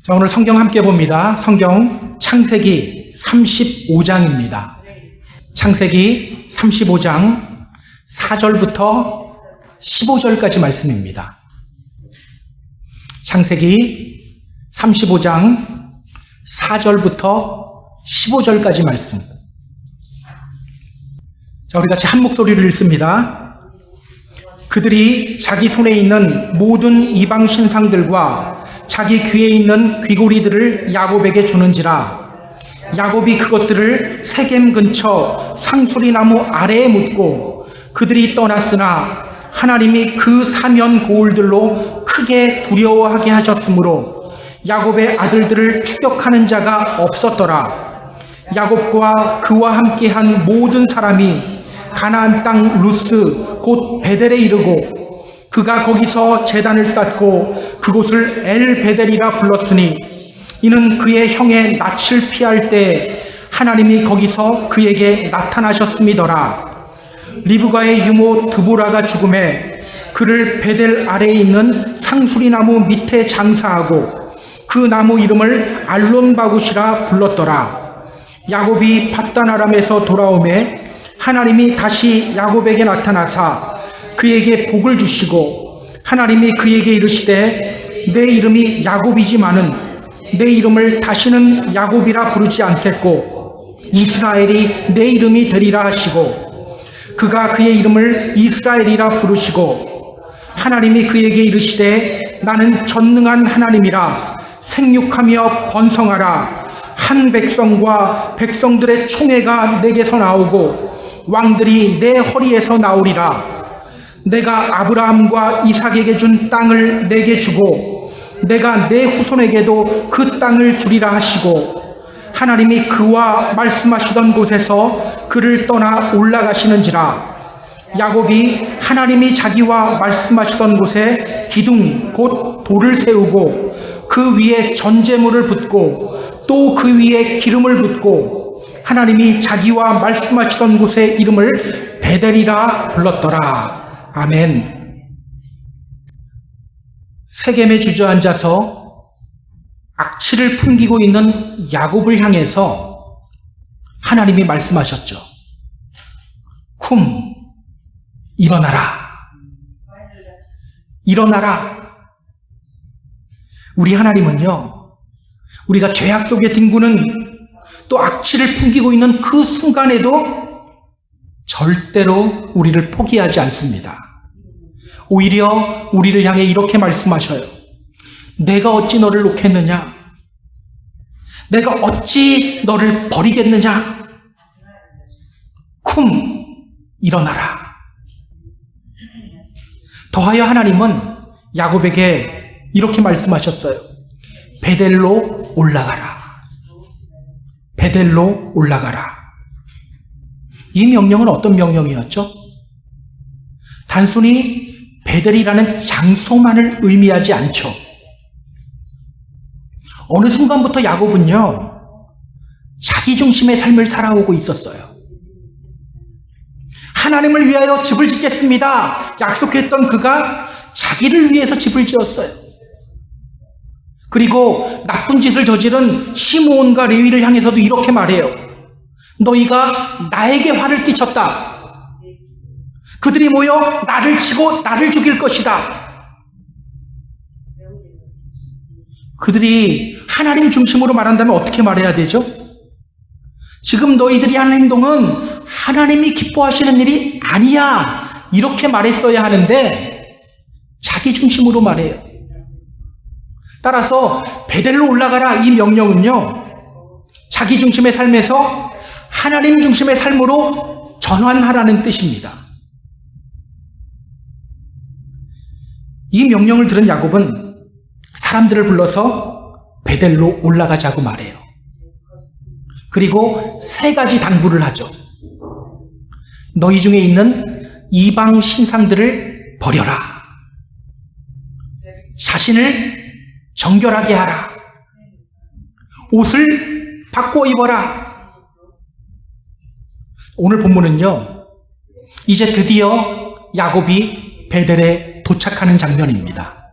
자, 오늘 성경 함께 봅니다. 성경 창세기 35장입니다. 창세기 35장 4절부터 15절까지 말씀입니다. 창세기 35장 4절부터 15절까지 말씀. 자, 우리 같이 한 목소리를 읽습니다. 그들이 자기 손에 있는 모든 이방 신상들과 자기 귀에 있는 귀고리들을 야곱에게 주는지라. 야곱이 그것들을 세겜 근처 상수리나무 아래에 묻고 그들이 떠났으나 하나님이 그 사면 고울들로 크게 두려워하게 하셨으므로 야곱의 아들들을 추격하는 자가 없었더라. 야곱과 그와 함께한 모든 사람이 가나안 땅 루스 곧 베델에 이르고 그가 거기서 제단을 쌓고 그곳을 엘 베델이라 불렀으니 이는 그의 형의 낯을 피할 때 하나님이 거기서 그에게 나타나셨음이더라. 리브가의 유모 드보라가 죽음에 그를 베델 아래에 있는 상수리나무 밑에 장사하고 그 나무 이름을 알론바굿이라 불렀더라. 야곱이 밧단 아람에서 돌아오매 하나님이 다시 야곱에게 나타나사 그에게 복을 주시고 하나님이 그에게 이르시되 내 이름이 야곱이지만은 내 이름을 다시는 야곱이라 부르지 않겠고 이스라엘이 내 이름이 되리라 하시고 그가 그의 이름을 이스라엘이라 부르시고 하나님이 그에게 이르시되 나는 전능한 하나님이라 생육하며 번성하라. 한 백성과 백성들의 총회가 내게서 나오고 왕들이 내 허리에서 나오리라. 내가 아브라함과 이삭에게 준 땅을 내게 주고 내가 내 후손에게도 그 땅을 주리라 하시고 하나님이 그와 말씀하시던 곳에서 그를 떠나 올라가시는지라. 야곱이 하나님이 자기와 말씀하시던 곳에 기둥 곧 돌을 세우고 그 위에 전제물을 붓고 또 그 위에 기름을 붓고 하나님이 자기와 말씀하시던 곳의 이름을 베델이라 불렀더라. 아멘. 세겜에 주저앉아서 악취를 풍기고 있는 야곱을 향해서 하나님이 말씀하셨죠. 쿰, 일어나라. 일어나라. 우리 하나님은요, 우리가 죄악 속에 뒹구는 또 악취를 풍기고 있는 그 순간에도 절대로 우리를 포기하지 않습니다. 오히려 우리를 향해 이렇게 말씀하셔요. 내가 어찌 너를 놓겠느냐? 내가 어찌 너를 버리겠느냐? 쿰, 일어나라. 더하여 하나님은 야곱에게 이렇게 말씀하셨어요. 베델로 올라가라. 베델로 올라가라. 이 명령은 어떤 명령이었죠? 단순히 베델이라는 장소만을 의미하지 않죠. 어느 순간부터 야곱은요, 자기 중심의 삶을 살아오고 있었어요. 하나님을 위하여 집을 짓겠습니다. 약속했던 그가 자기를 위해서 집을 지었어요. 그리고 나쁜 짓을 저지른 시므온과 레위를 향해서도 이렇게 말해요. 너희가 나에게 화를 끼쳤다. 그들이 모여 나를 치고 나를 죽일 것이다. 그들이 하나님 중심으로 말한다면 어떻게 말해야 되죠? 지금 너희들이 하는 행동은 하나님이 기뻐하시는 일이 아니야. 이렇게 말했어야 하는데 자기 중심으로 말해요. 따라서 베델로 올라가라 이 명령은요, 자기 중심의 삶에서 하나님 중심의 삶으로 전환하라는 뜻입니다. 이 명령을 들은 야곱은 사람들을 불러서 베델로 올라가자고 말해요. 그리고 세 가지 당부를 하죠. 너희 중에 있는 이방 신상들을 버려라. 자신을 정결하게 하라. 옷을 바꿔 입어라. 오늘 본문은요, 이제 드디어 야곱이 베델에 도착하는 장면입니다.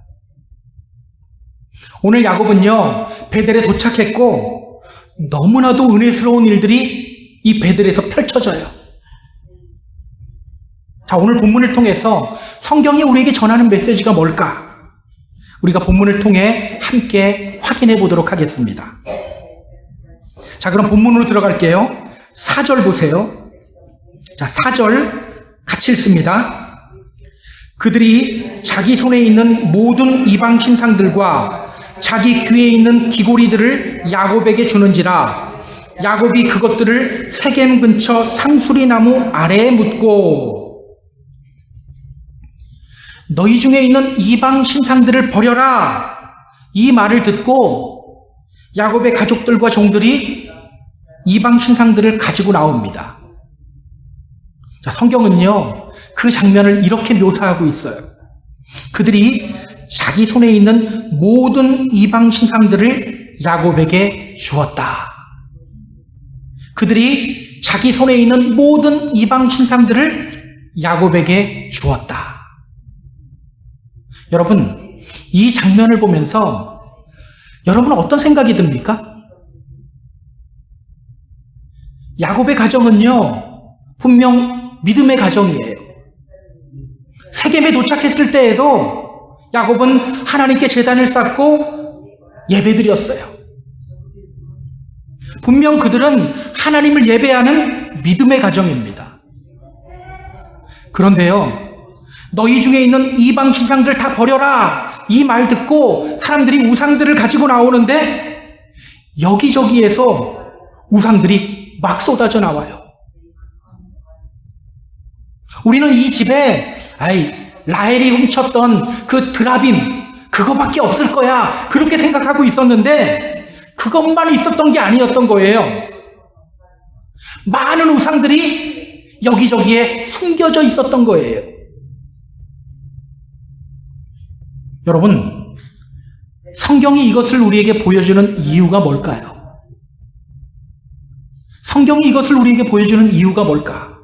오늘 야곱은요, 베델에 도착했고 너무나도 은혜스러운 일들이 이 베델에서 펼쳐져요. 자, 오늘 본문을 통해서 성경이 우리에게 전하는 메시지가 뭘까? 우리가 본문을 통해 함께 확인해 보도록 하겠습니다. 자, 그럼 본문으로 들어갈게요. 4절 보세요. 자, 4절 같이 읽습니다. 그들이 자기 손에 있는 모든 이방 신상들과 자기 귀에 있는 귀고리들을 야곱에게 주는지라 야곱이 그것들을 세겜 근처 상수리 나무 아래에 묻고 너희 중에 있는 이방 신상들을 버려라. 이 말을 듣고 야곱의 가족들과 종들이 이방 신상들을 가지고 나옵니다. 자, 성경은요, 그 장면을 이렇게 묘사하고 있어요. 그들이 자기 손에 있는 모든 이방 신상들을 야곱에게 주었다. 그들이 자기 손에 있는 모든 이방 신상들을 야곱에게 주었다. 여러분, 이 장면을 보면서 여러분은 어떤 생각이 듭니까? 야곱의 가정은요, 분명 믿음의 가정이에요. 세겜에 도착했을 때에도 야곱은 하나님께 제단을 쌓고 예배드렸어요. 분명 그들은 하나님을 예배하는 믿음의 가정입니다. 그런데요, 너희 중에 있는 이방 신상들 다 버려라. 이 말 듣고 사람들이 우상들을 가지고 나오는데 여기저기에서 우상들이 막 쏟아져 나와요. 우리는 이 집에 라헬이 훔쳤던 그 드라빔 그거밖에 없을 거야. 그렇게 생각하고 있었는데 그것만 있었던 게 아니었던 거예요. 많은 우상들이 여기저기에 숨겨져 있었던 거예요. 여러분, 성경이 이것을 우리에게 보여주는 이유가 뭘까요? 성경이 이것을 우리에게 보여주는 이유가 뭘까?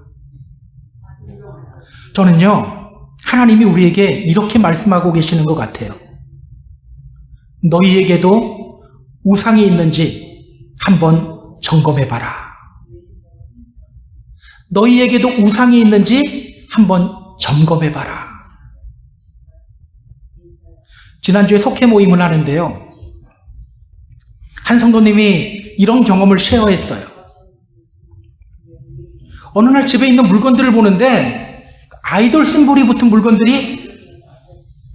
저는요, 하나님이 우리에게 이렇게 말씀하고 계시는 것 같아요. 너희에게도 우상이 있는지 한번 점검해봐라. 너희에게도 우상이 있는지 한번 점검해봐라. 지난주에 속회 모임을 하는데요, 한 성도님이 이런 경험을 쉐어했어요. 어느 날 집에 있는 물건들을 보는데 아이돌 심볼이 붙은 물건들이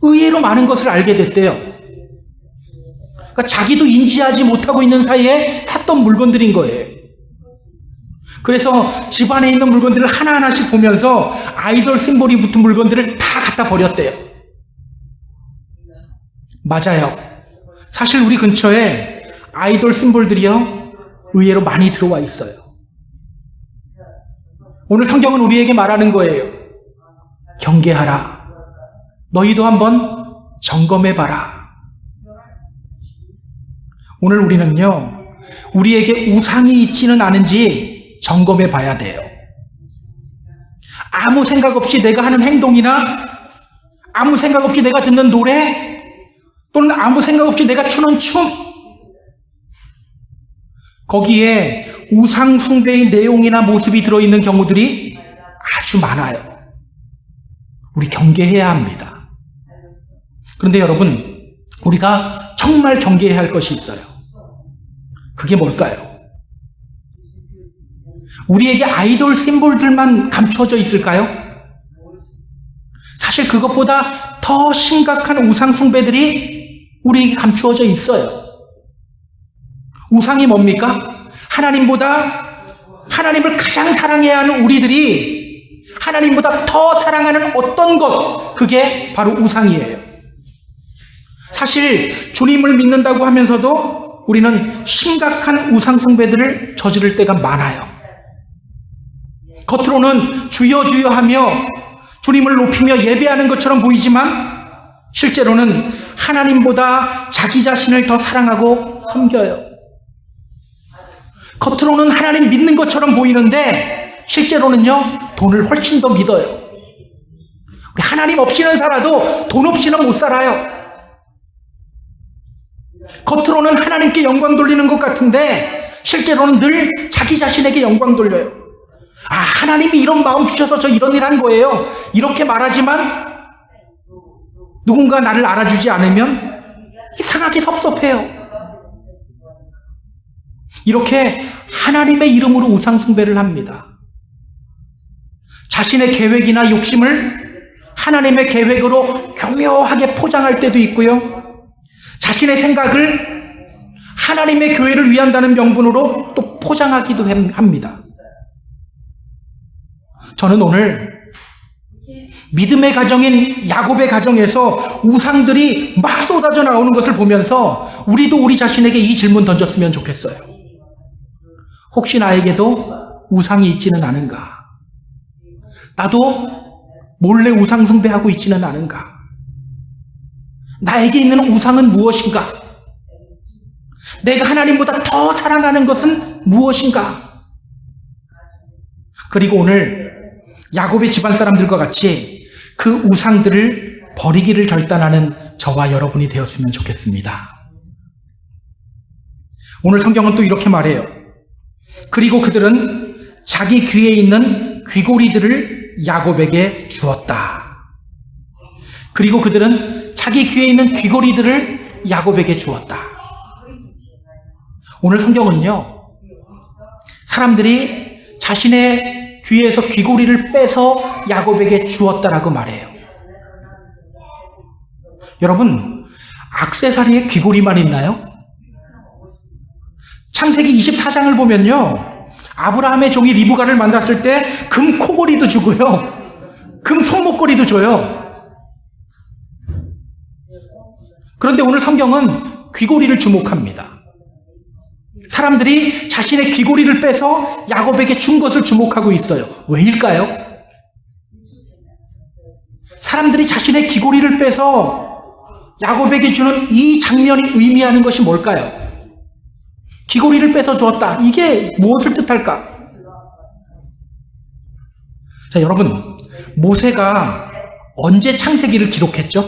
의외로 많은 것을 알게 됐대요. 그러니까 자기도 인지하지 못하고 있는 사이에 샀던 물건들인 거예요. 그래서 집안에 있는 물건들을 하나하나씩 보면서 아이돌 심볼이 붙은 물건들을 다 갖다 버렸대요. 맞아요. 사실 우리 근처에 아이돌 심볼들이요, 의외로 많이 들어와 있어요. 오늘 성경은 우리에게 말하는 거예요. 경계하라. 너희도 한번 점검해봐라. 오늘 우리는요, 우리에게 우상이 있지는 않은지 점검해봐야 돼요. 아무 생각 없이 내가 하는 행동이나 아무 생각 없이 내가 듣는 노래 또는 아무 생각 없이 내가 추는 춤, 거기에 우상 숭배의 내용이나 모습이 들어있는 경우들이 아주 많아요. 우리 경계해야 합니다. 그런데 여러분, 우리가 정말 경계해야 할 것이 있어요. 그게 뭘까요? 우리에게 아이돌 심볼들만 감춰져 있을까요? 사실 그것보다 더 심각한 우상 숭배들이 우리에게 감추어져 있어요. 우상이 뭡니까? 하나님을 가장 사랑해야 하는 우리들이 하나님보다 더 사랑하는 어떤 것, 그게 바로 우상이에요. 사실 주님을 믿는다고 하면서도 우리는 심각한 우상 숭배들을 저지를 때가 많아요. 겉으로는 주여 주여 하며 주님을 높이며 예배하는 것처럼 보이지만 실제로는 하나님보다 자기 자신을 더 사랑하고 섬겨요. 겉으로는 하나님 믿는 것처럼 보이는데 실제로는요, 돈을 훨씬 더 믿어요. 우리 하나님 없이는 살아도 돈 없이는 못 살아요. 겉으로는 하나님께 영광 돌리는 것 같은데 실제로는 늘 자기 자신에게 영광 돌려요. 하나님이 이런 마음 주셔서 저 이런 일 한 거예요. 이렇게 말하지만 누군가 나를 알아주지 않으면 이상하게 섭섭해요. 이렇게 하나님의 이름으로 우상 숭배를 합니다. 자신의 계획이나 욕심을 하나님의 계획으로 교묘하게 포장할 때도 있고요. 자신의 생각을 하나님의 교회를 위한다는 명분으로 또 포장하기도 합니다. 저는 오늘 믿음의 가정인 야곱의 가정에서 우상들이 막 쏟아져 나오는 것을 보면서 우리도 우리 자신에게 이 질문 던졌으면 좋겠어요. 혹시 나에게도 우상이 있지는 않은가? 나도 몰래 우상 숭배하고 있지는 않은가? 나에게 있는 우상은 무엇인가? 내가 하나님보다 더 사랑하는 것은 무엇인가? 그리고 오늘 야곱의 집안 사람들과 같이 그 우상들을 버리기를 결단하는 저와 여러분이 되었으면 좋겠습니다. 오늘 성경은 또 이렇게 말해요. 그리고 그들은 자기 귀에 있는 귀고리들을 야곱에게 주었다. 그리고 그들은 자기 귀에 있는 귀고리들을 야곱에게 주었다. 오늘 성경은요, 사람들이 자신의 귀에서 귀고리를 빼서 야곱에게 주었다라고 말해요. 여러분, 액세서리에 귀고리만 있나요? 창세기 24장을 보면요, 아브라함의 종이 리브가를 만났을 때 금 코골이도 주고요, 금 손목걸이도 줘요. 그런데 오늘 성경은 귀고리를 주목합니다. 사람들이 자신의 귀고리를 빼서 야곱에게 준 것을 주목하고 있어요. 왜일까요? 사람들이 자신의 귀고리를 빼서 야곱에게 주는 이 장면이 의미하는 것이 뭘까요? 귀고리를 빼서 주었다. 이게 무엇을 뜻할까? 자, 여러분, 모세가 언제 창세기를 기록했죠?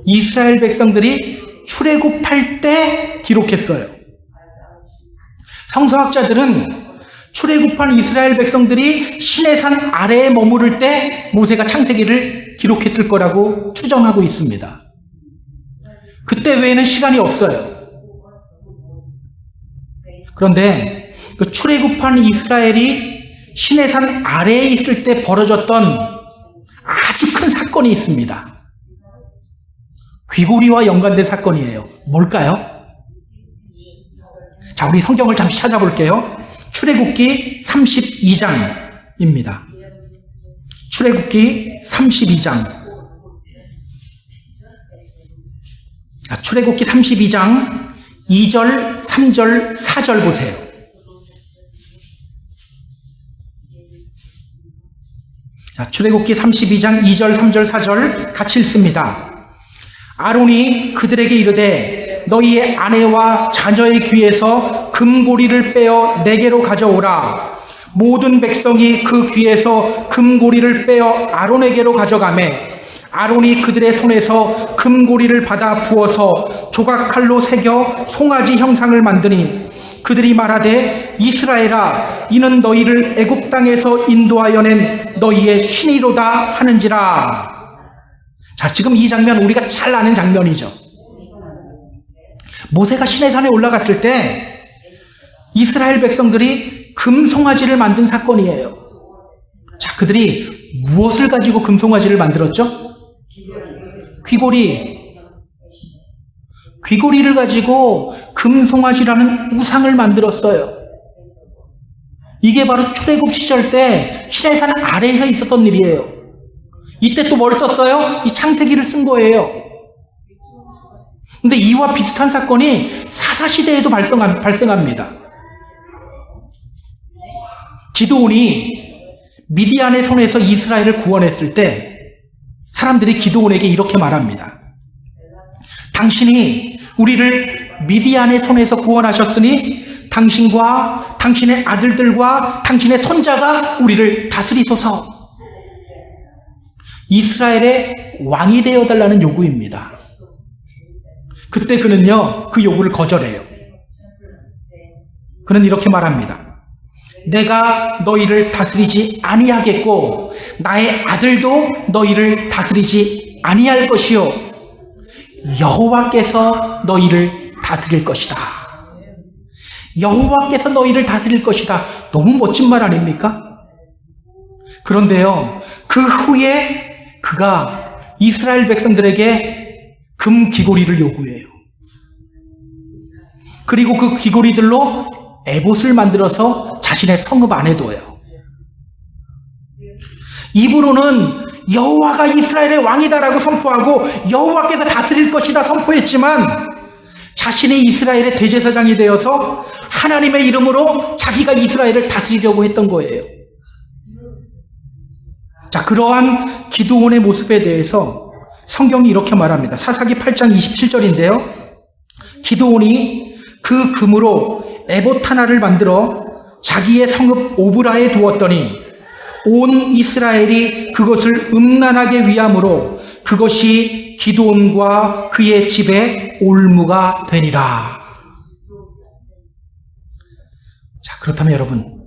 이스라엘 백성들이 출애굽할 때 기록했어요. 성서학자들은 출애굽한 이스라엘 백성들이 시내산 아래에 머무를 때 모세가 창세기를 기록했을 거라고 추정하고 있습니다. 그때 외에는 시간이 없어요. 그런데 그 출애굽한 이스라엘이 시내산 아래에 있을 때 벌어졌던 아주 큰 사건이 있습니다. 귀고리와 연관된 사건이에요. 뭘까요? 자, 우리 성경을 잠시 찾아볼게요. 출애굽기 32장입니다. 출애굽기 32장. 자, 출애굽기 32장 2절, 3절, 4절 보세요. 자, 출애굽기 32장 2절, 3절, 4절 같이 읽습니다. 아론이 그들에게 이르되 너희의 아내와 자녀의 귀에서 금고리를 빼어 내게로 가져오라. 모든 백성이 그 귀에서 금고리를 빼어 아론에게로 가져가매 아론이 그들의 손에서 금고리를 받아 부어서 조각칼로 새겨 송아지 형상을 만드니 그들이 말하되 이스라엘아 이는 너희를 애굽 땅에서 인도하여 낸 너희의 신이로다 하는지라. 자, 지금 이 장면 우리가 잘 아는 장면이죠. 모세가 시내산에 올라갔을 때 이스라엘 백성들이 금송아지를 만든 사건이에요. 자, 그들이 무엇을 가지고 금송아지를 만들었죠? 귀고리. 귀고리를 가지고 금송아지라는 우상을 만들었어요. 이게 바로 출애굽 시절 때 시내산 아래에서 있었던 일이에요. 이때 또 뭘 썼어요? 이 창세기를 쓴 거예요. 근데 이와 비슷한 사건이 사사시대에도 발생합니다. 기드온이 미디안의 손에서 이스라엘을 구원했을 때 사람들이 기드온에게 이렇게 말합니다. 당신이 우리를 미디안의 손에서 구원하셨으니 당신과 당신의 아들들과 당신의 손자가 우리를 다스리소서. 이스라엘의 왕이 되어달라는 요구입니다. 그때 그는요, 그 요구를 거절해요. 그는 이렇게 말합니다. 내가 너희를 다스리지 아니하겠고 나의 아들도 너희를 다스리지 아니할 것이요 여호와께서 너희를 다스릴 것이다. 여호와께서 너희를 다스릴 것이다. 너무 멋진 말 아닙니까? 그런데요, 그 후에 그가 이스라엘 백성들에게 금 귀고리를 요구해요. 그리고 그 귀고리들로 에봇을 만들어서 자신의 성읍 안에 둬요. 입으로는 여호와가 이스라엘의 왕이다라고 선포하고 여호와께서 다스릴 것이다 선포했지만 자신이 이스라엘의 대제사장이 되어서 하나님의 이름으로 자기가 이스라엘을 다스리려고 했던 거예요. 자, 그러한 기드온의 모습에 대해서 성경이 이렇게 말합니다. 사사기 8장 27절인데요. 기드온이 그 금으로 에봇 하나를 만들어 자기의 성읍 오브라에 두었더니 온 이스라엘이 그것을 음란하게 위함으로 그것이 기드온과 그의 집에 올무가 되니라. 자, 그렇다면 여러분,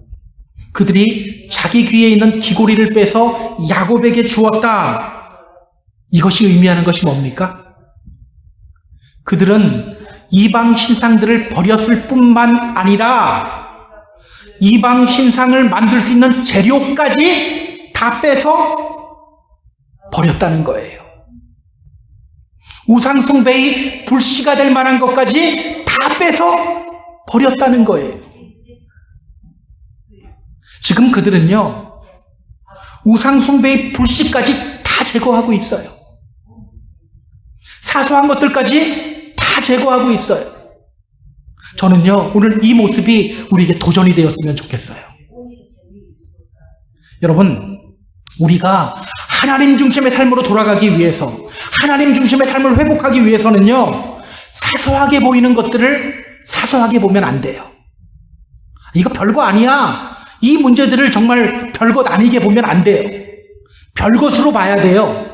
그들이 자기 귀에 있는 귀고리를 빼서 야곱에게 주었다. 이것이 의미하는 것이 뭡니까? 그들은 이방 신상들을 버렸을 뿐만 아니라 이방 신상을 만들 수 있는 재료까지 다 빼서 버렸다는 거예요. 우상숭배의 불씨가 될 만한 것까지 다 빼서 버렸다는 거예요. 지금 그들은요, 우상숭배의 불씨까지 다 제거하고 있어요. 사소한 것들까지 다 제거하고 있어요. 저는요, 오늘 이 모습이 우리에게 도전이 되었으면 좋겠어요. 여러분, 우리가 하나님 중심의 삶으로 돌아가기 위해서, 하나님 중심의 삶을 회복하기 위해서는요, 사소하게 보이는 것들을 사소하게 보면 안 돼요. 이거 별거 아니야. 이 문제들을 정말 별것 아니게 보면 안 돼요. 별것으로 봐야 돼요.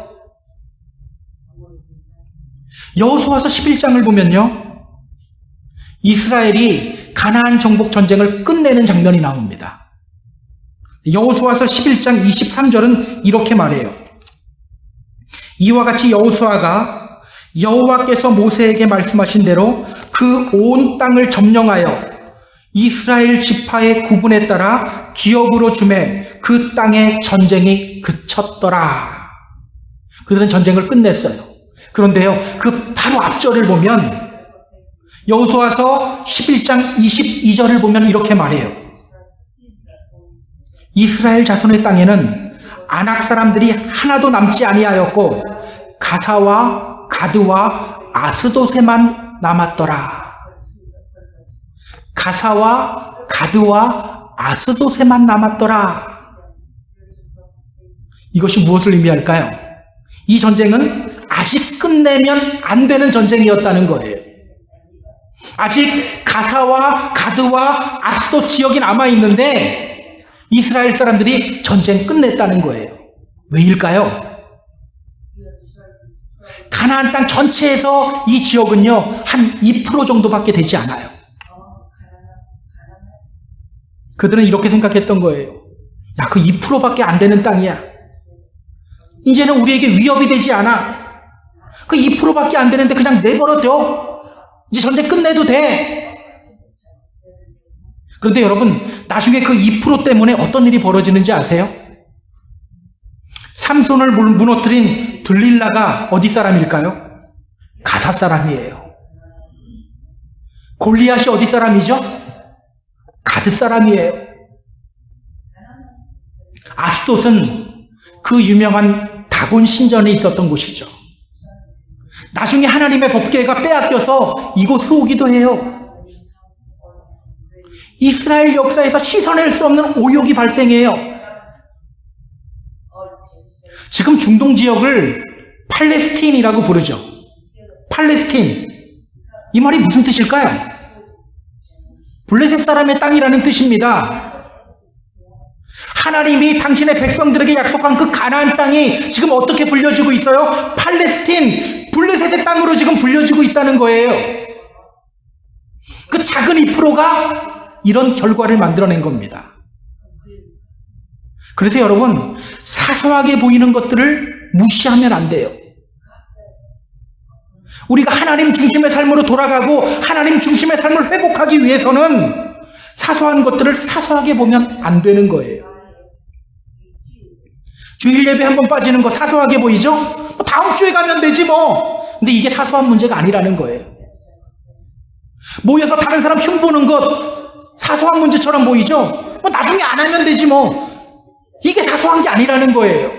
여호수아서 11장을 보면요, 이스라엘이 가나안 정복 전쟁을 끝내는 장면이 나옵니다. 여호수아서 11장 23절은 이렇게 말해요. 이와 같이 여호수아가 여호와께서 모세에게 말씀하신 대로 그 온 땅을 점령하여 이스라엘 지파의 구분에 따라 기업으로 주매 그 땅의 전쟁이 그쳤더라. 그들은 전쟁을 끝냈어요. 그런데요, 그 바로 앞절을 보면 여호수아서 11장 22절을 보면 이렇게 말해요. 이스라엘 자손의 땅에는 아낙 사람들이 하나도 남지 아니하였고 가사와 가드와 아스도세만 남았더라. 가사와 가드와 아스도세만 남았더라. 이것이 무엇을 의미할까요? 이 전쟁은 아직 끝내면 안 되는 전쟁이었다는 거예요. 아직 가사와 가드와 아스도 지역이 남아있는데 이스라엘 사람들이 전쟁 끝냈다는 거예요. 왜일까요? 가나안 땅 전체에서 이 지역은요, 한 2% 정도밖에 되지 않아요. 그들은 이렇게 생각했던 거예요. 야, 그 2%밖에 안 되는 땅이야. 이제는 우리에게 위협이 되지 않아. 그 2%밖에 안 되는데 그냥 내버려둬. 이제 전쟁 끝내도 돼. 그런데 여러분, 나중에 그 2% 때문에 어떤 일이 벌어지는지 아세요? 삼손을 무너뜨린 들릴라가 어디 사람일까요? 가사 사람이에요. 골리앗이 어디 사람이죠? 가드 사람이에요. 아스돗은 그 유명한 다곤 신전에 있었던 곳이죠. 나중에 하나님의 법궤가 빼앗겨서 이곳으로 오기도 해요. 이스라엘 역사에서 씻어낼 수 없는 오욕이 발생해요. 지금 중동 지역을 팔레스틴이라고 부르죠. 팔레스틴. 이 말이 무슨 뜻일까요? 블레셋 사람의 땅이라는 뜻입니다. 하나님이 당신의 백성들에게 약속한 그 가나안 땅이 지금 어떻게 불려지고 있어요? 팔레스틴, 블레셋의 땅으로 지금 불려지고 있다는 거예요. 그 작은 2%가 이런 결과를 만들어낸 겁니다. 그래서 여러분, 사소하게 보이는 것들을 무시하면 안 돼요. 우리가 하나님 중심의 삶으로 돌아가고 하나님 중심의 삶을 회복하기 위해서는 사소한 것들을 사소하게 보면 안 되는 거예요. 주일 예배 한번 빠지는 거 사소하게 보이죠? 다음 주에 가면 되지 뭐. 근데 이게 사소한 문제가 아니라는 거예요. 모여서 다른 사람 흉보는 것 사소한 문제처럼 보이죠? 나중에 안 하면 되지 뭐. 이게 사소한 게 아니라는 거예요.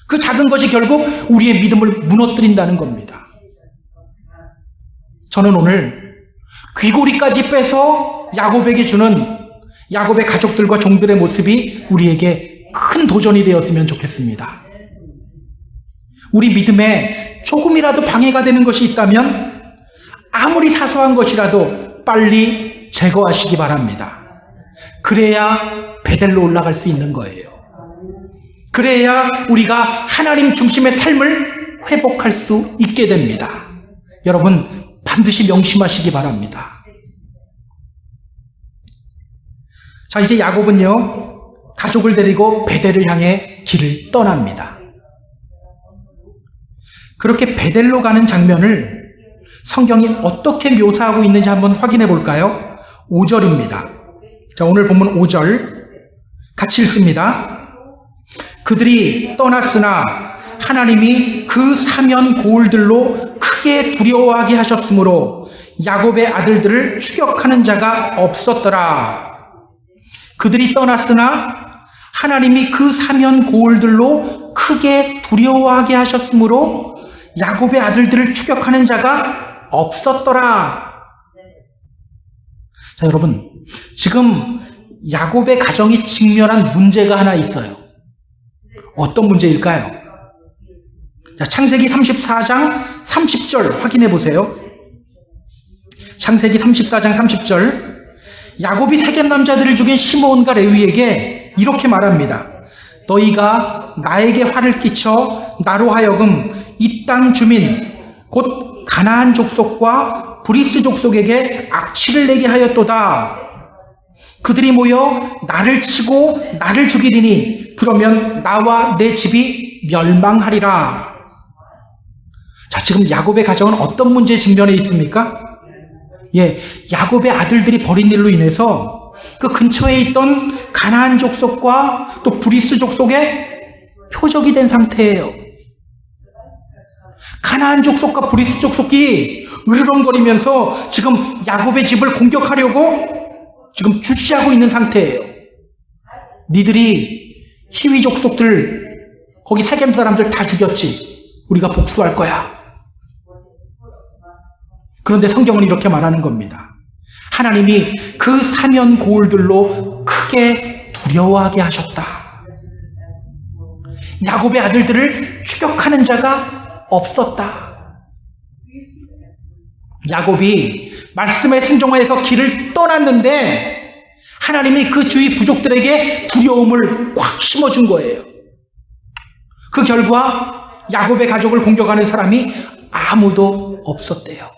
그 작은 것이 결국 우리의 믿음을 무너뜨린다는 겁니다. 저는 오늘 귀고리까지 빼서 야곱에게 주는 야곱의 가족들과 종들의 모습이 우리에게 큰 도전이 되었으면 좋겠습니다. 우리 믿음에 조금이라도 방해가 되는 것이 있다면 아무리 사소한 것이라도 빨리 제거하시기 바랍니다. 그래야 베델로 올라갈 수 있는 거예요. 그래야 우리가 하나님 중심의 삶을 회복할 수 있게 됩니다. 여러분 반드시 명심하시기 바랍니다. 자, 이제 야곱은요 가족을 데리고 베델을 향해 길을 떠납니다. 그렇게 베델로 가는 장면을 성경이 어떻게 묘사하고 있는지 한번 확인해 볼까요? 5절입니다. 자, 오늘 본문 5절 같이 읽습니다. 그들이 떠났으나 하나님이 그 사면 고울들로 크게 두려워하게 하셨으므로 야곱의 아들들을 추격하는 자가 없었더라. 그들이 떠났으나 하나님이 그 사면 고울들로 크게 두려워하게 하셨으므로 야곱의 아들들을 추격하는 자가 없었더라. 자, 여러분, 지금 야곱의 가정이 직면한 문제가 하나 있어요. 어떤 문제일까요? 자, 창세기 34장 30절 확인해 보세요. 창세기 34장 30절. 야곱이 세겜 남자들을 죽인 시므온과 레위에게 이렇게 말합니다. 너희가 나에게 화를 끼쳐 나로 하여금 이 땅 주민 곧 가나안 족속과 브리스 족속에게 악취를 내게 하였도다. 그들이 모여 나를 치고 나를 죽이리니 그러면 나와 내 집이 멸망하리라. 자, 지금 야곱의 가정은 어떤 문제에 직면해 있습니까? 야곱의 아들들이 벌인 일로 인해서 그 근처에 있던 가나안 족속과 또 브리스 족속의 표적이 된 상태예요. 가나안 족속과 브리스 족속이 으르렁거리면서 지금 야곱의 집을 공격하려고 지금 주시하고 있는 상태예요. 니들이 히위 족속들 거기 세겜 사람들 다 죽였지. 우리가 복수할 거야. 그런데 성경은 이렇게 말하는 겁니다. 하나님이 그 사면 고울들로 크게 두려워하게 하셨다. 야곱의 아들들을 추격하는 자가 없었다. 야곱이 말씀에 순종해서 길을 떠났는데 하나님이 그 주위 부족들에게 두려움을 꽉 심어준 거예요. 그 결과 야곱의 가족을 공격하는 사람이 아무도 없었대요.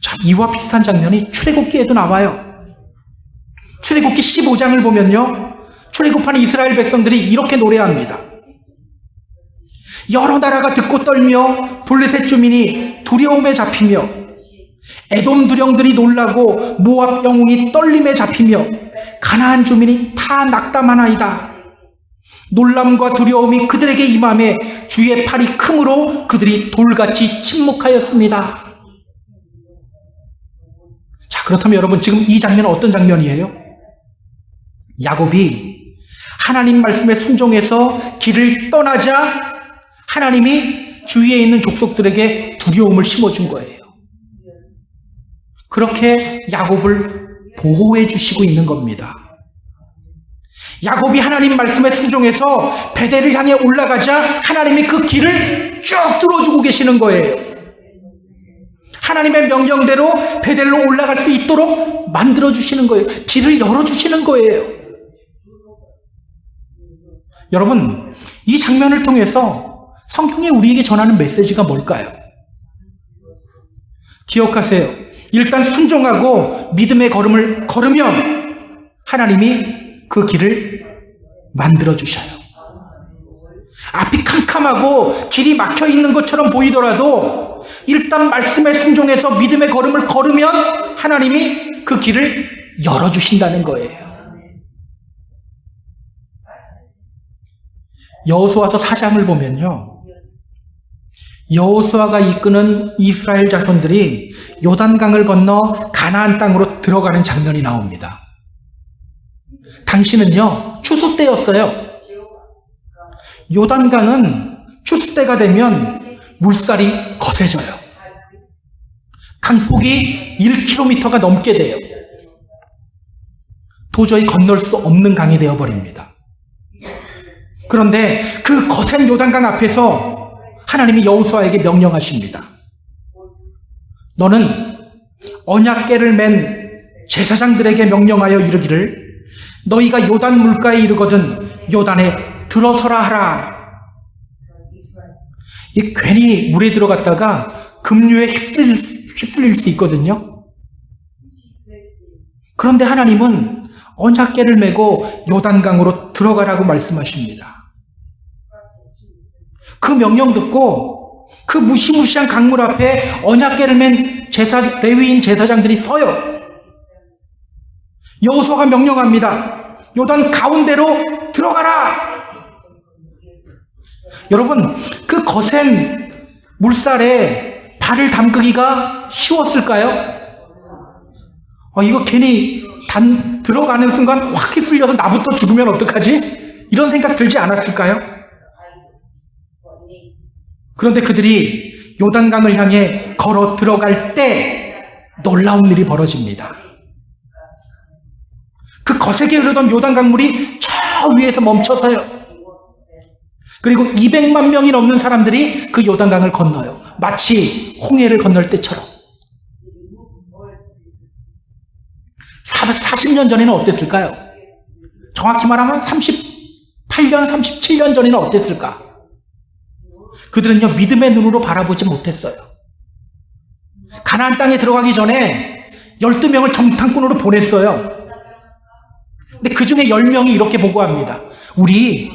자, 이와 비슷한 장면이 출애굽기에도 나와요. 출애굽기 15장을 보면요, 출애굽하는 이스라엘 백성들이 이렇게 노래합니다. 여러 나라가 듣고 떨며 블레셋 주민이 두려움에 잡히며 에돔 두령들이 놀라고 모압 영웅이 떨림에 잡히며 가나안 주민이 다 낙담하나이다. 놀람과 두려움이 그들에게 임함에 주의 팔이 크므로 그들이 돌같이 침묵하였습니다. 자, 그렇다면 여러분, 지금 이 장면은 어떤 장면이에요? 야곱이 하나님 말씀에 순종해서 길을 떠나자 하나님이 주위에 있는 족속들에게 두려움을 심어준 거예요. 그렇게 야곱을 보호해 주시고 있는 겁니다. 야곱이 하나님 말씀에 순종해서 베델을 향해 올라가자 하나님이 그 길을 쭉 뚫어주고 계시는 거예요. 하나님의 명령대로 베델로 올라갈 수 있도록 만들어주시는 거예요. 길을 열어주시는 거예요. 여러분, 이 장면을 통해서 성경이 우리에게 전하는 메시지가 뭘까요? 기억하세요. 일단 순종하고 믿음의 걸음을 걸으면 하나님이 그 길을 만들어 주셔요. 앞이 캄캄하고 길이 막혀 있는 것처럼 보이더라도 일단 말씀에 순종해서 믿음의 걸음을 걸으면 하나님이 그 길을 열어주신다는 거예요. 여호수아서 4장을 보면요, 여호수아가 이끄는 이스라엘 자손들이 요단강을 건너 가나안 땅으로 들어가는 장면이 나옵니다. 당시는요 추수 때였어요. 요단강은 추수 때가 되면 물살이 거세져요. 강폭이 1km가 넘게 돼요. 도저히 건널 수 없는 강이 되어버립니다. 그런데 그 거센 요단강 앞에서 하나님이 여호수아에게 명령하십니다. 너는 언약궤를 맨 제사장들에게 명령하여 이르기를 너희가 요단 물가에 이르거든 요단에 들어서라 하라. 이 괜히 물에 들어갔다가 급류에 휩쓸릴 수 있거든요. 그런데 하나님은 언약궤를 메고 요단강으로 들어가라고 말씀하십니다. 그 명령 듣고 그 무시무시한 강물 앞에 언약궤를 맨 레위인 제사장들이 서요. 여호수아가 명령합니다. 요단 가운데로 들어가라. 여러분, 그 거센 물살에 발을 담그기가 쉬웠을까요? 이거 괜히 들어가는 순간 확 휩쓸려서 나부터 죽으면 어떡하지? 이런 생각 들지 않았을까요? 그런데 그들이 요단강을 향해 걸어 들어갈 때 놀라운 일이 벌어집니다. 그 거세게 흐르던 요단강물이 저 위에서 멈춰서요. 그리고 200만 명이 넘는 사람들이 그 요단강을 건너요. 마치 홍해를 건널 때처럼. 40년 전에는 어땠을까요? 정확히 말하면 38년, 37년 전에는 어땠을까? 그들은요, 믿음의 눈으로 바라보지 못했어요. 가나안 땅에 들어가기 전에 12명을 정탐꾼으로 보냈어요. 근데 그 중에 10명이 이렇게 보고합니다. 우리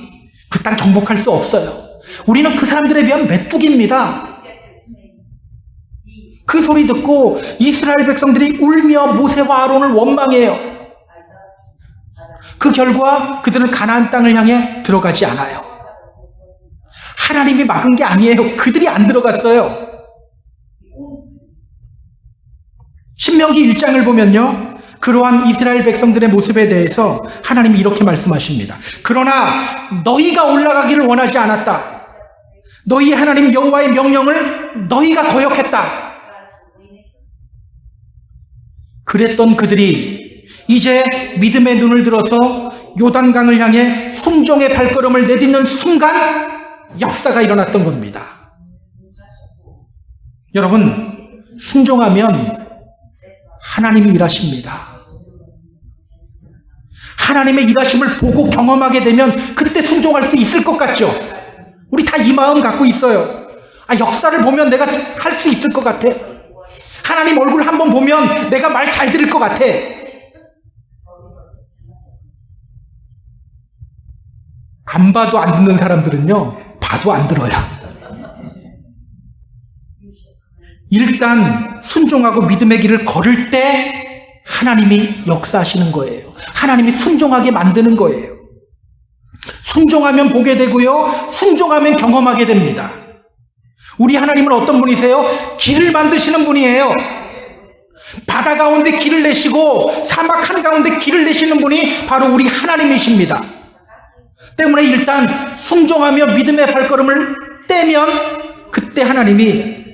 그 땅 정복할 수 없어요. 우리는 그 사람들에 비하면 메뚜기입니다. 그 소리 듣고 이스라엘 백성들이 울며 모세와 아론을 원망해요. 그 결과 그들은 가나안 땅을 향해 들어가지 않아요. 하나님이 막은 게 아니에요. 그들이 안 들어갔어요. 신명기 1장을 보면요, 그러한 이스라엘 백성들의 모습에 대해서 하나님이 이렇게 말씀하십니다. 그러나 너희가 올라가기를 원하지 않았다. 너희 하나님 여호와의 명령을 너희가 거역했다. 그랬던 그들이 이제 믿음의 눈을 들어서 요단강을 향해 순종의 발걸음을 내딛는 순간 역사가 일어났던 겁니다. 여러분, 순종하면 하나님이 일하십니다. 하나님의 일하심을 보고 경험하게 되면 그때 순종할 수 있을 것 같죠? 우리 다 이 마음 갖고 있어요. 역사를 보면 내가 할 수 있을 것 같아. 하나님 얼굴 한번 보면 내가 말 잘 들을 것 같아. 안 봐도 안 듣는 사람들은요, 봐도 안 들어요. 일단 순종하고 믿음의 길을 걸을 때 하나님이 역사하시는 거예요. 하나님이 순종하게 만드는 거예요. 순종하면 보게 되고요, 순종하면 경험하게 됩니다. 우리 하나님은 어떤 분이세요? 길을 만드시는 분이에요. 바다 가운데 길을 내시고 사막 한가운데 길을 내시는 분이 바로 우리 하나님이십니다. 때문에 일단 순종하며 믿음의 발걸음을 떼면 그때 하나님이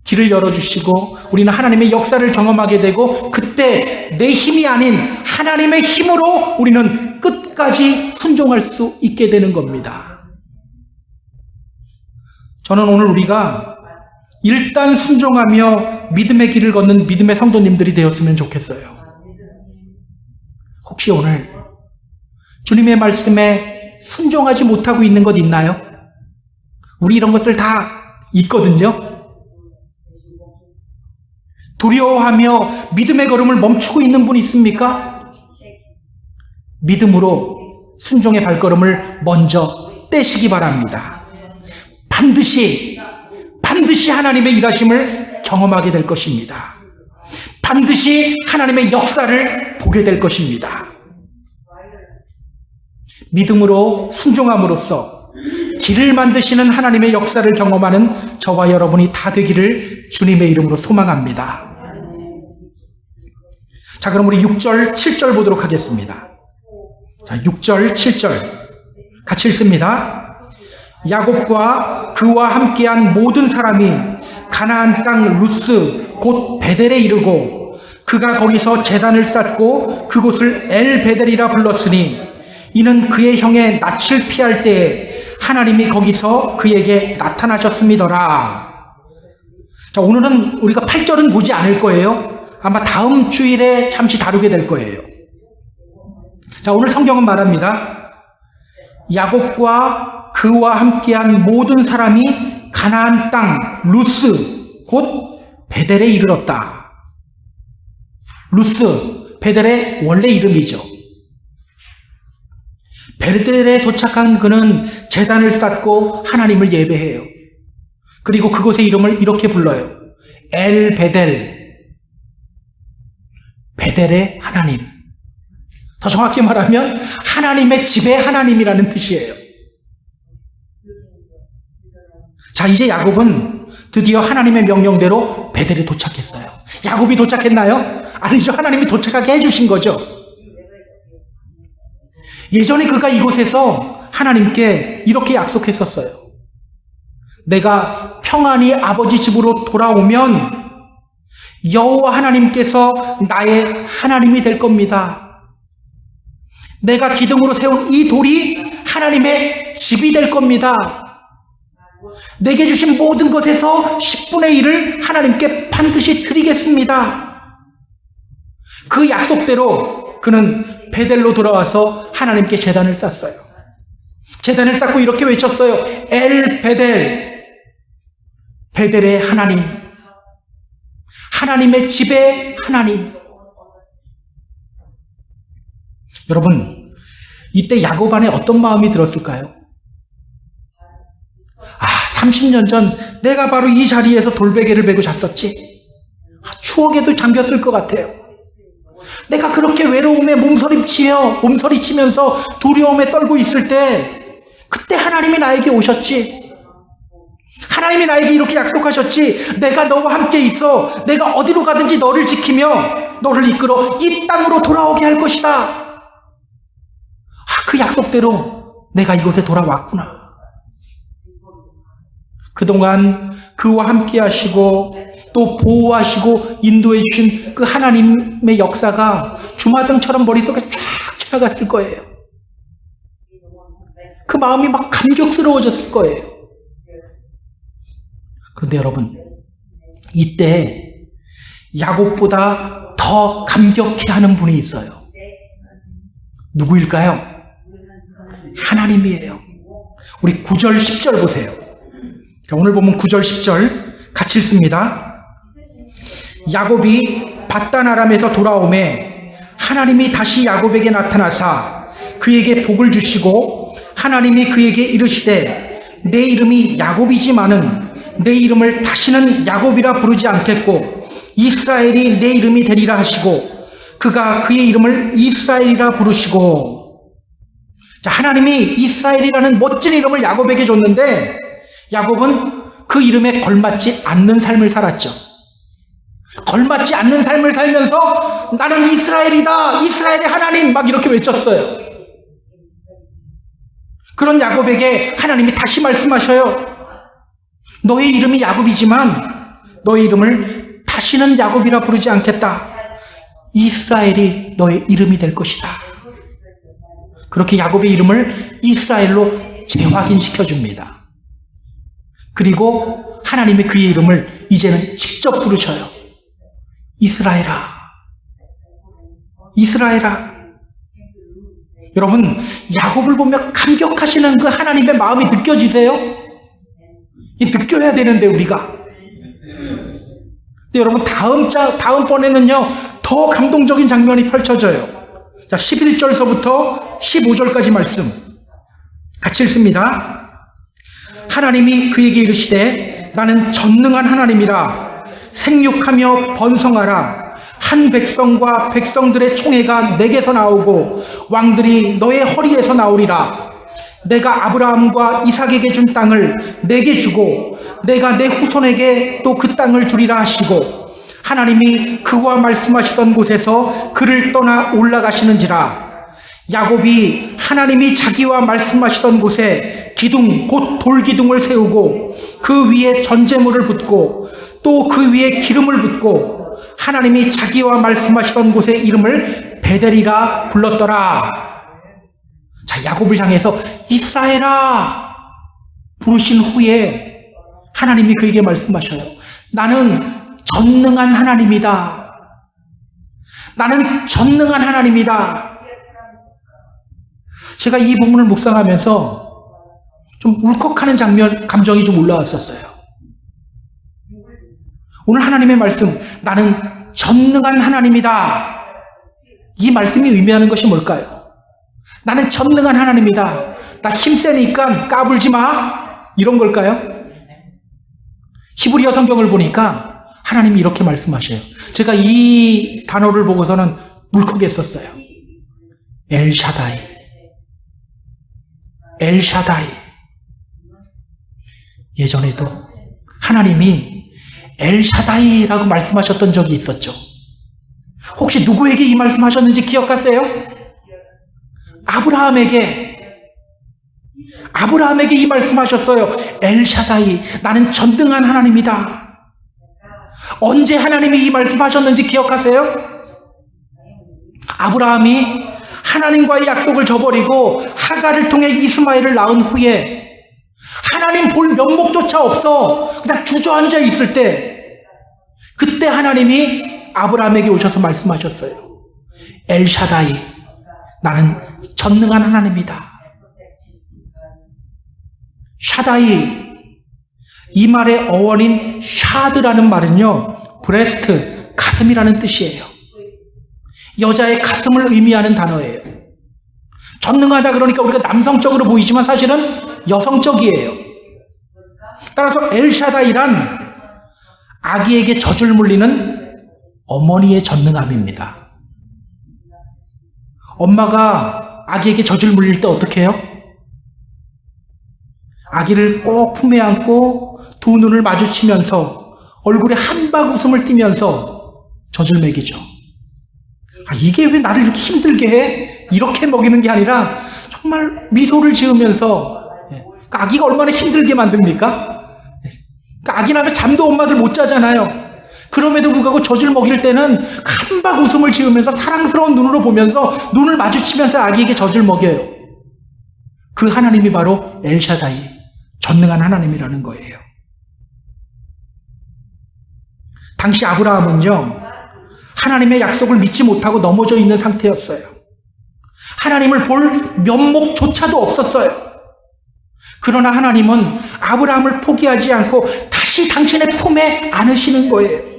길을 열어주시고 우리는 하나님의 역사를 경험하게 되고 그때 내 힘이 아닌 하나님의 힘으로 우리는 끝까지 순종할 수 있게 되는 겁니다. 저는 오늘 우리가 일단 순종하며 믿음의 길을 걷는 믿음의 성도님들이 되었으면 좋겠어요. 혹시 오늘 주님의 말씀에 순종하지 못하고 있는 것 있나요? 우리 이런 것들 다 있거든요. 두려워하며 믿음의 걸음을 멈추고 있는 분 있습니까? 믿음으로 순종의 발걸음을 먼저 떼시기 바랍니다. 반드시 하나님의 일하심을 경험하게 될 것입니다. 반드시 하나님의 역사를 보게 될 것입니다. 믿음으로 순종함으로써 길을 만드시는 하나님의 역사를 경험하는 저와 여러분이 다 되기를 주님의 이름으로 소망합니다. 자, 그럼 우리 6절, 7절 보도록 하겠습니다. 자, 6절, 7절 같이 읽습니다. 야곱과 그와 함께한 모든 사람이 가나안 땅 루스 곧 베델에 이르고 그가 거기서 제단을 쌓고 그곳을 엘베델이라 불렀으니 이는 그의 형의 낯을 피할 때에 하나님이 거기서 그에게 나타나셨음이더라. 자, 오늘은 우리가 8절은 보지 않을 거예요. 아마 다음 주일에 잠시 다루게 될 거예요. 자, 오늘 성경은 말합니다. 야곱과 그와 함께한 모든 사람이 가나안 땅 루스 곧 베델에 이르렀다. 루스, 베델의 원래 이름이죠. 베델에 도착한 그는 제단을 쌓고 하나님을 예배해요. 그리고 그곳의 이름을 이렇게 불러요. 엘 베델. 베델의 하나님. 더 정확히 말하면 하나님의 집의 하나님이라는 뜻이에요. 자, 이제 야곱은 드디어 하나님의 명령대로 베델에 도착했어요. 야곱이 도착했나요? 아니죠. 하나님이 도착하게 해주신 거죠. 예전에 그가 이곳에서 하나님께 이렇게 약속했었어요. 내가 평안히 아버지 집으로 돌아오면 여호와 하나님께서 나의 하나님이 될 겁니다. 내가 기둥으로 세운 이 돌이 하나님의 집이 될 겁니다. 내게 주신 모든 것에서 10분의 1을 하나님께 반드시 드리겠습니다. 그 약속대로 그는 베델로 돌아와서 하나님께 제단을 쌓았어요. 제단을 쌓고 이렇게 외쳤어요. 엘 베델. 베델의 하나님. 하나님의 집의 하나님. 여러분, 이때 야곱 안에 어떤 마음이 들었을까요? 30년 전 내가 바로 이 자리에서 돌베개를 베고 잤었지. 추억에도 잠겼을 것 같아요. 내가 그렇게 외로움에 몸서리치면서 두려움에 떨고 있을 때 그때 하나님이 나에게 오셨지. 하나님이 나에게 이렇게 약속하셨지. 내가 너와 함께 있어. 내가 어디로 가든지 너를 지키며 너를 이끌어 이 땅으로 돌아오게 할 것이다. 그 약속대로 내가 이곳에 돌아왔구나. 그동안 그와 함께 하시고 또 보호하시고 인도해 주신 그 하나님의 역사가 주마등처럼 머릿속에 쫙 지나갔을 거예요. 그 마음이 막 감격스러워졌을 거예요. 그런데 여러분, 이때 야곱보다 더 감격해하는 분이 있어요. 누구일까요? 하나님이에요. 우리 9절 10절 보세요. 자, 오늘 보면 9절 10절 같이 읽습니다. 야곱이 밧단 아람에서 돌아오매 하나님이 다시 야곱에게 나타나사 그에게 복을 주시고 하나님이 그에게 이르시되 내 이름이 야곱이지만은 내 이름을 다시는 야곱이라 부르지 않겠고 이스라엘이 내 이름이 되리라 하시고 그가 그의 이름을 이스라엘이라 부르시고. 자, 하나님이 이스라엘이라는 멋진 이름을 야곱에게 줬는데 야곱은 그 이름에 걸맞지 않는 삶을 살았죠. 걸맞지 않는 삶을 살면서 나는 이스라엘이다, 이스라엘의 하나님 막 이렇게 외쳤어요. 그런 야곱에게 하나님이 다시 말씀하셔요. 너의 이름이 야곱이지만 너의 이름을 다시는 야곱이라 부르지 않겠다. 이스라엘이 너의 이름이 될 것이다. 그렇게 야곱의 이름을 이스라엘로 재확인시켜 줍니다. 그리고 하나님이 그의 이름을 이제는 직접 부르셔요. 이스라엘아, 이스라엘아. 여러분, 야곱을 보며 감격하시는 그 하나님의 마음이 느껴지세요? 이 느껴야 되는데 우리가. 근데 여러분 다음번에는요 더 감동적인 장면이 펼쳐져요. 자, 11절서부터 15절까지 말씀 같이 읽습니다. 하나님이 그에게 이르시되 나는 전능한 하나님이라. 생육하며 번성하라. 한 백성과 백성들의 총회가 내게서 나오고 왕들이 너의 허리에서 나오리라. 내가 아브라함과 이삭에게 준 땅을 내게 주고 내가 내 후손에게 또 그 땅을 주리라 하시고 하나님이 그와 말씀하시던 곳에서 그를 떠나 올라가시는지라. 야곱이 하나님이 자기와 말씀하시던 곳에 기둥 곧 돌기둥을 세우고 그 위에 전제물을 붓고 또 그 위에 기름을 붓고 하나님이 자기와 말씀하시던 곳의 이름을 베델이라 불렀더라. 자, 야곱을 향해서 이스라엘아 부르신 후에 하나님이 그에게 말씀하셔요. 나는 전능한 하나님이다. 나는 전능한 하나님이다. 제가 이 부분을 묵상하면서 좀 울컥하는 감정이 좀 올라왔었어요. 오늘 하나님의 말씀, 나는 전능한 하나님이다. 이 말씀이 의미하는 것이 뭘까요? 나는 전능한 하나님이다. 나 힘세니까 까불지 마. 이런 걸까요? 히브리어 성경을 보니까 하나님이 이렇게 말씀하셔요. 제가 이 단어를 보고서는 울컥했었어요. 엘샤다이. 엘샤다이. 예전에도 하나님이 엘샤다이라고 말씀하셨던 적이 있었죠. 혹시 누구에게 이 말씀하셨는지 기억하세요? 아브라함에게 이 말씀하셨어요. 엘샤다이, 나는 전능한 하나님이다. 언제 하나님이 이 말씀하셨는지 기억하세요? 아브라함이 하나님과의 약속을 저버리고 하갈을 통해 이스마엘을 낳은 후에 하나님 볼 면목조차 없어 그냥 주저앉아 있을 때, 그때 하나님이 아브라함에게 오셔서 말씀하셨어요. 엘샤다이, 나는 전능한 하나님이다. 샤다이, 이 말의 어원인 샤드라는 말은요, 브레스트, 가슴이라는 뜻이에요. 여자의 가슴을 의미하는 단어예요. 전능하다 그러니까 우리가 남성적으로 보이지만 사실은 여성적이에요. 따라서 엘샤다이란 아기에게 젖을 물리는 어머니의 전능함입니다. 엄마가 아기에게 젖을 물릴 때 어떻게 해요? 아기를 꼭 품에 안고 두 눈을 마주치면서 얼굴에 한박 웃음을 띠면서 젖을 먹이죠. 이게 왜 나를 이렇게 힘들게 해? 이렇게 먹이는 게 아니라 정말 미소를 지으면서, 아기가 얼마나 힘들게 만듭니까? 아기 낳으면 잠도 엄마들 못 자잖아요. 그럼에도 불구하고 젖을 먹일 때는 한박 웃음을 지으면서 사랑스러운 눈으로 보면서 눈을 마주치면서 아기에게 젖을 먹여요. 그 하나님이 바로 엘샤다이, 전능한 하나님이라는 거예요. 당시 아브라함은요, 하나님의 약속을 믿지 못하고 넘어져 있는 상태였어요. 하나님을 볼 면목조차도 없었어요. 그러나 하나님은 아브라함을 포기하지 않고 다시 당신의 품에 안으시는 거예요.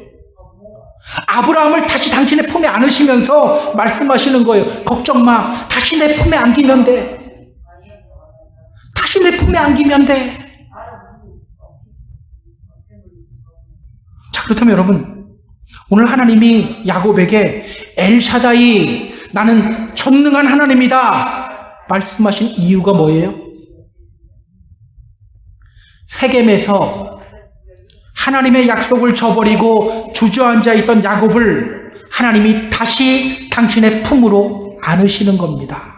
아브라함을 다시 당신의 품에 안으시면서 말씀하시는 거예요. 걱정 마. 다시 내 품에 안기면 돼. 다시 내 품에 안기면 돼. 자, 그렇다면 여러분, 오늘 하나님이 야곱에게 엘샤다이, 나는 전능한 하나님이다 말씀하신 이유가 뭐예요? 세겜에서 하나님의 약속을 저버리고 주저앉아 있던 야곱을 하나님이 다시 당신의 품으로 안으시는 겁니다.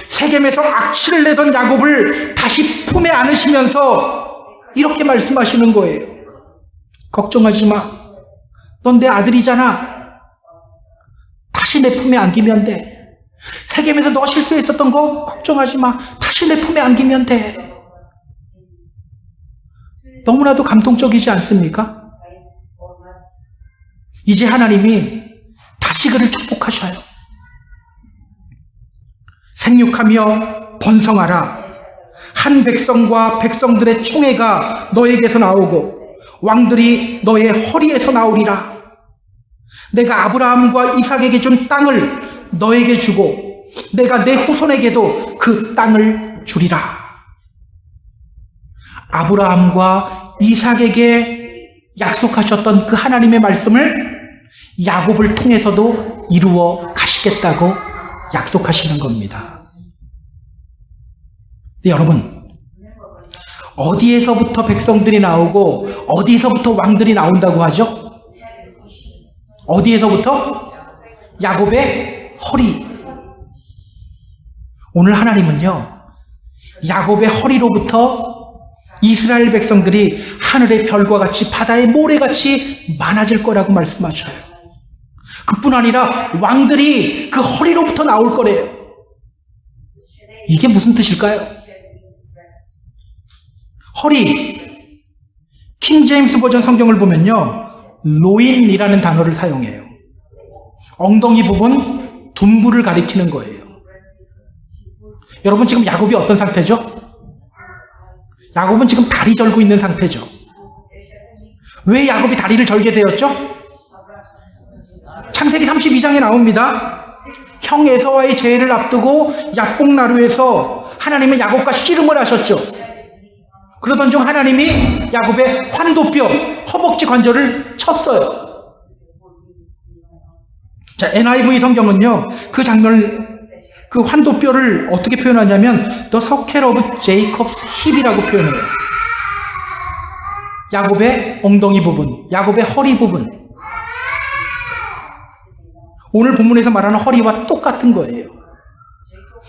세겜에서 악취를 내던 야곱을 다시 품에 안으시면서 이렇게 말씀하시는 거예요. 걱정하지 마. 넌 내 아들이잖아. 다시 내 품에 안기면 돼. 세겜에서 너 실수했었던 거 걱정하지 마. 다시 내 품에 안기면 돼. 너무나도 감동적이지 않습니까? 이제 하나님이 다시 그를 축복하셔요. 생육하며 번성하라. 한 백성과 백성들의 총회가 너에게서 나오고 왕들이 너의 허리에서 나오리라. 내가 아브라함과 이삭에게 준 땅을 너에게 주고 내가 내 후손에게도 그 땅을 주리라. 아브라함과 이삭에게 약속하셨던 그 하나님의 말씀을 야곱을 통해서도 이루어 가시겠다고 약속하시는 겁니다. 네, 여러분, 어디에서부터 백성들이 나오고 어디에서부터 왕들이 나온다고 하죠? 어디에서부터? 야곱의 허리. 오늘 하나님은요, 야곱의 허리로부터 이스라엘 백성들이 하늘의 별과 같이 바다의 모래같이 많아질 거라고 말씀하셔요. 그뿐 아니라 왕들이 그 허리로부터 나올 거래요. 이게 무슨 뜻일까요? 허리. 킹 제임스 버전 성경을 보면요, 로인이라는 단어를 사용해요. 엉덩이 부분, 둔부를 가리키는 거예요. 여러분, 지금 야곱이 어떤 상태죠? 야곱은 지금 다리 절고 있는 상태죠. 왜 야곱이 다리를 절게 되었죠? 창세기 32장에 나옵니다. 형 에서와의 재해를 앞두고 야복나루에서 하나님은 야곱과 씨름을 하셨죠. 그러던 중 하나님이 야곱의 환도뼈, 허벅지 관절을 쳤어요. 자, NIV 성경은요, 그 장면을, 그 환도뼈를 어떻게 표현하냐면 The Socket of Jacob's Hip이라고 표현해요. 야곱의 엉덩이 부분, 야곱의 허리 부분. 오늘 본문에서 말하는 허리와 똑같은 거예요.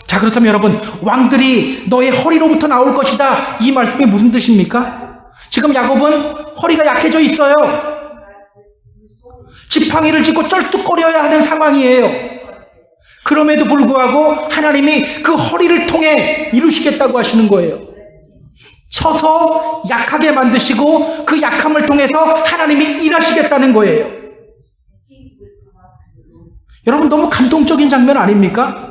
자, 그렇다면 여러분, 왕들이 너의 허리로부터 나올 것이다, 이 말씀이 무슨 뜻입니까? 지금 야곱은 허리가 약해져 있어요. 지팡이를 짚고 쩔뚝거려야 하는 상황이에요. 그럼에도 불구하고 하나님이 그 허리를 통해 이루시겠다고 하시는 거예요. 쳐서 약하게 만드시고 그 약함을 통해서 하나님이 일하시겠다는 거예요. 여러분, 너무 감동적인 장면 아닙니까?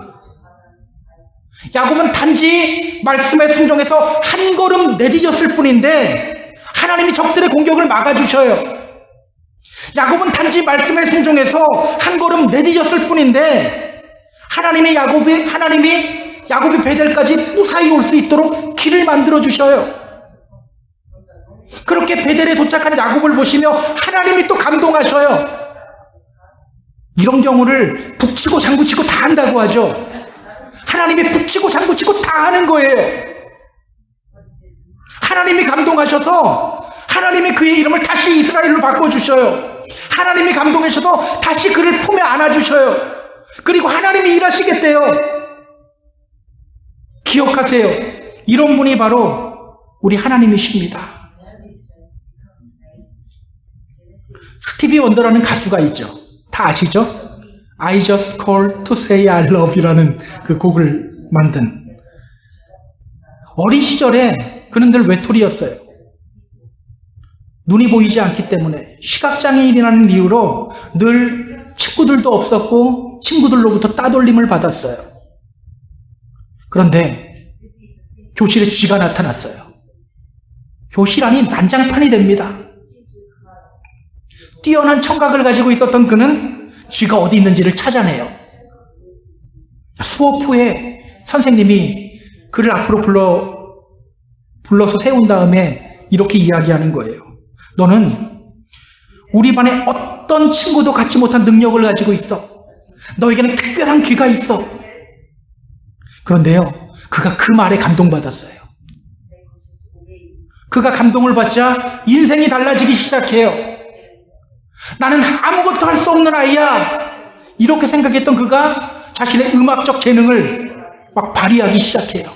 야곱은 단지 말씀에 순종해서 한 걸음 내디뎠을 뿐인데 하나님이 적들의 공격을 막아주셔요. 야곱은 단지 말씀에 순종해서 한 걸음 내디뎠을 뿐인데 하나님이 야곱이 베델까지 무사히 올 수 있도록 길을 만들어 주셔요. 그렇게 베델에 도착한 야곱을 보시며 하나님이 또 감동하셔요. 이런 경우를 북치고 장구치고 다 한다고 하죠. 하나님이 북치고 장구치고 다 하는 거예요. 하나님이 감동하셔서 하나님이 그의 이름을 다시 이스라엘로 바꿔주셔요. 하나님이 감동하셔서 다시 그를 품에 안아주셔요. 그리고 하나님이 일하시겠대요. 기억하세요. 이런 분이 바로 우리 하나님이십니다. 스티비 원더라는 가수가 있죠. 다 아시죠? I just called to say I love you라는 그 곡을 만든. 어린 시절에 그는 늘 외톨이였어요. 눈이 보이지 않기 때문에 시각장애인이라는 이유로 늘 친구들도 없었고 친구들로부터 따돌림을 받았어요. 그런데 교실에 쥐가 나타났어요. 교실 안이 난장판이 됩니다. 뛰어난 청각을 가지고 있었던 그는 쥐가 어디 있는지를 찾아내요. 수업 후에 선생님이 그를 앞으로 불러서 세운 다음에 이렇게 이야기하는 거예요. 너는 우리 반에 어떤 친구도 갖지 못한 능력을 가지고 있어. 너에게는 특별한 귀가 있어. 그런데요, 그가 그 말에 감동받았어요. 그가 감동을 받자 인생이 달라지기 시작해요. 나는 아무것도 할 수 없는 아이야, 이렇게 생각했던 그가 자신의 음악적 재능을 막 발휘하기 시작해요.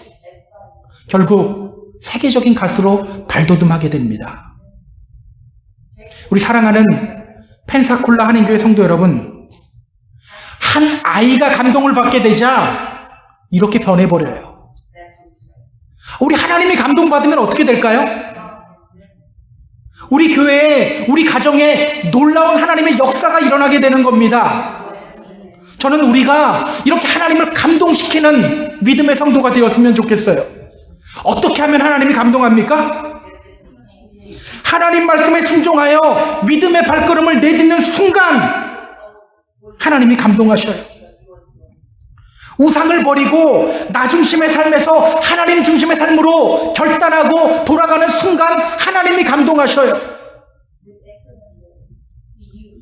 결국 세계적인 가수로 발돋움하게 됩니다. 우리 사랑하는 펜사콜라 한인교회 성도 여러분, 한 아이가 감동을 받게 되자 이렇게 변해버려요. 우리 하나님이 감동받으면 어떻게 될까요? 우리 교회에, 우리 가정에 놀라운 하나님의 역사가 일어나게 되는 겁니다. 저는 우리가 이렇게 하나님을 감동시키는 믿음의 성도가 되었으면 좋겠어요. 어떻게 하면 하나님이 감동합니까? 하나님 말씀에 순종하여 믿음의 발걸음을 내딛는 순간 하나님이 감동하셔요. 우상을 버리고 나 중심의 삶에서 하나님 중심의 삶으로 결단하고 돌아가는 순간 하나님이 감동하셔요.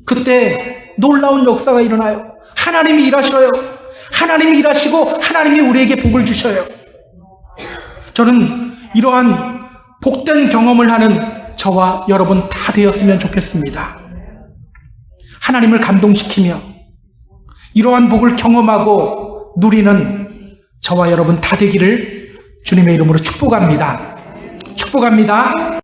그때 놀라운 역사가 일어나요. 하나님이 일하셔요. 하나님이 일하시고 하나님이 우리에게 복을 주셔요. 저는 이러한 복된 경험을 하는 저와 여러분 다 되었으면 좋겠습니다. 하나님을 감동시키며 이러한 복을 경험하고 누리는 저와 여러분 다 되기를 주님의 이름으로 축복합니다. 축복합니다.